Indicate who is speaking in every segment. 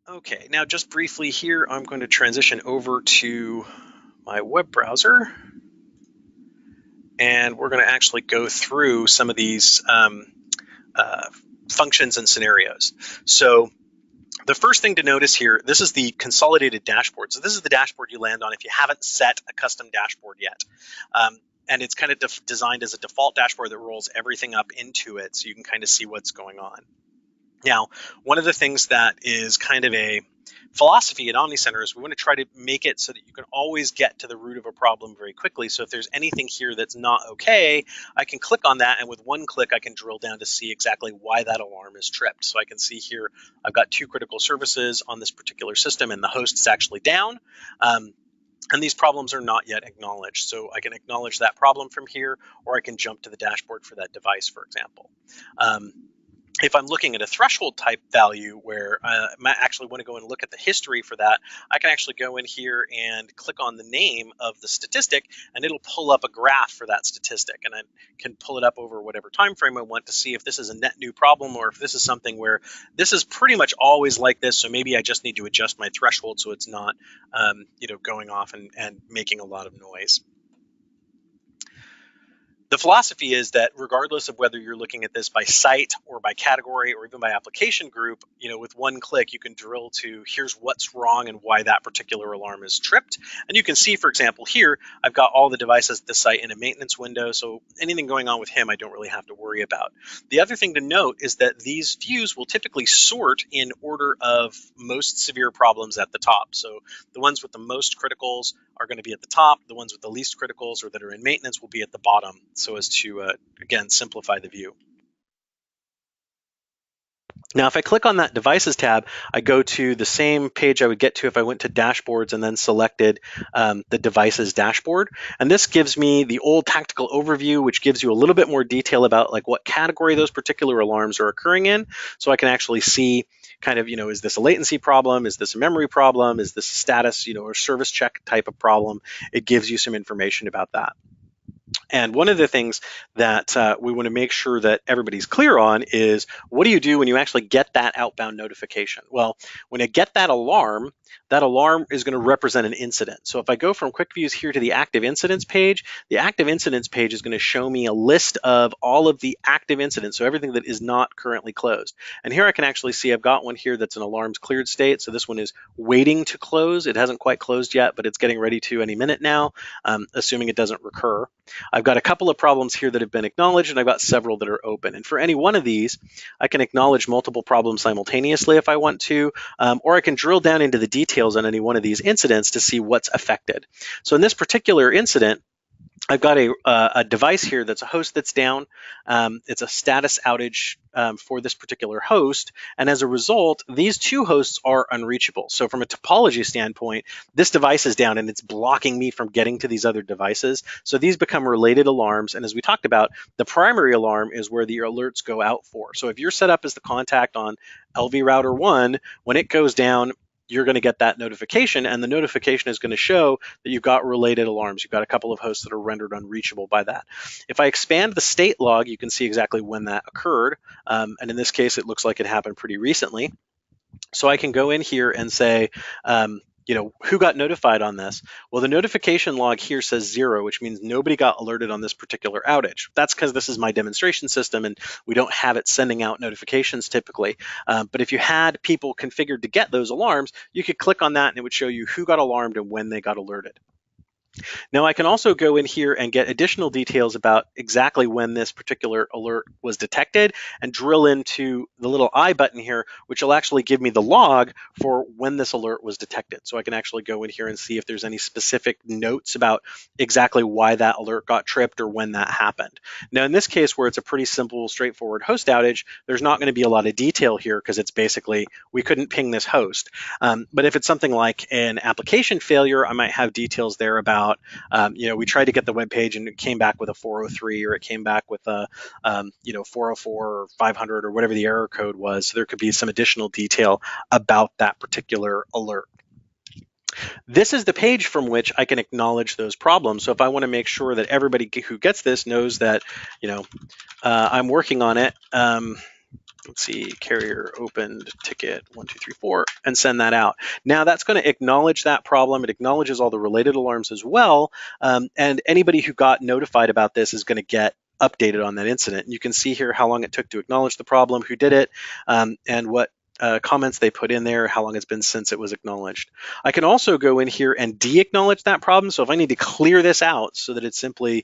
Speaker 1: Okay, now just briefly here, I'm going to transition over to my web browser, and we're going to actually go through some of these uh, functions and scenarios. So the first thing to notice here, this is the consolidated dashboard. So this is the dashboard you land on if you haven't set a custom dashboard yet. And it's kind of designed as a default dashboard that rolls everything up into it so you can kind of see what's going on. Now, one of the things that is kind of a philosophy at OmniCenter is we want to try to make it so that you can always get to the root of a problem very quickly. So if there's anything here that's not okay, I can click on that, and with one click, I can drill down to see exactly why that alarm is tripped. So I can see here, I've got 2 critical services on this particular system, and the host is actually down. And these problems are not yet acknowledged. So I can acknowledge that problem from here, or I can jump to the dashboard for that device, for example. If I'm looking at a threshold type value where I might actually want to go and look at the history for that, I can actually go in here and click on the name of the statistic, and it'll pull up a graph for that statistic. And I can pull it up over whatever time frame I want to see if this is a net new problem or if this is something where this is pretty much always like this. So maybe I just need to adjust my threshold so it's not going off and making a lot of noise. The philosophy is that regardless of whether you're looking at this by site or by category or even by application group, with one click, you can drill to here's what's wrong and why that particular alarm is tripped. And you can see, for example, here, I've got all the devices at the site in a maintenance window. So anything going on with him, I don't really have to worry about. The other thing to note is that these views will typically sort in order of most severe problems at the top. So the ones with the most criticals are going to be at the top. The ones with the least criticals or that are in maintenance will be at the bottom, so as to, again, simplify the view. Now, if I click on that Devices tab, I go to the same page I would get to if I went to Dashboards and then selected the Devices dashboard. And this gives me the old tactical overview, which gives you a little bit more detail about like what category those particular alarms are occurring in. So I can actually see kind of, is this a latency problem? Is this a memory problem? Is this a status, or service check type of problem? It gives you some information about that. And one of the things that we want to make sure that everybody's clear on is what do you do when you actually get that outbound notification? Well, when I get that alarm is going to represent an incident. So if I go from Quick Views here to the Active Incidents page, the Active Incidents page is going to show me a list of all of the active incidents, so everything that is not currently closed. And here I can actually see I've got one here that's an alarms cleared state. So this one is waiting to close. It hasn't quite closed yet, but it's getting ready to any minute now, assuming it doesn't recur. I've got a couple of problems here that have been acknowledged, and I've got several that are open. And for any one of these, I can acknowledge multiple problems simultaneously if I want to, or I can drill down into the details on any one of these incidents to see what's affected. So in this particular incident, I've got a device here that's a host that's down. It's a status outage for this particular host. And as a result, these 2 hosts are unreachable. So from a topology standpoint, this device is down and it's blocking me from getting to these other devices. So these become related alarms. And as we talked about, the primary alarm is where the alerts go out for. So if you're set up as the contact on LV router 1, when it goes down, you're going to get that notification, and the notification is going to show that you've got related alarms. You've got a couple of hosts that are rendered unreachable by that. If I expand the state log, you can see exactly when that occurred. And in this case, it looks like it happened pretty recently. So I can go in here and say, who got notified on this? Well, the notification log here says 0, which means nobody got alerted on this particular outage. That's because this is my demonstration system and we don't have it sending out notifications typically. But if you had people configured to get those alarms, you could click on that and it would show you who got alarmed and when they got alerted. Now I can also go in here and get additional details about exactly when this particular alert was detected and drill into the little I button here, which will actually give me the log for when this alert was detected. So I can actually go in here and see if there's any specific notes about exactly why that alert got tripped or when that happened. Now in this case where it's a pretty simple, straightforward host outage, there's not going to be a lot of detail here because it's basically we couldn't ping this host. But if it's something like an application failure, I might have details there about we tried to get the web page and it came back with a 403 or it came back with a 404 or 500 or whatever the error code was. So there could be some additional detail about that particular alert. This is the page from which I can acknowledge those problems. So if I want to make sure that everybody who gets this knows that I'm working on it, let's see, carrier opened ticket 1234, and send that out. Now that's going to acknowledge that problem. It acknowledges all the related alarms as well. And anybody who got notified about this is going to get updated on that incident. You can see here how long it took to acknowledge the problem, who did it, and what comments they put in there, how long it's been since it was acknowledged. I can also go in here and de-acknowledge that problem. So if I need to clear this out so that it simply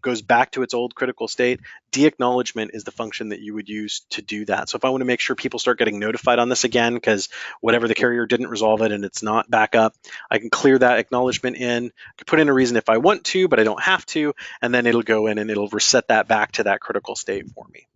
Speaker 1: goes back to its old critical state, de-acknowledgement is the function that you would use to do that. So if I want to make sure people start getting notified on this again because whatever the carrier didn't resolve it and it's not back up, I can clear that acknowledgement in, I can put in a reason if I want to, but I don't have to, and then it'll go in and it'll reset that back to that critical state for me.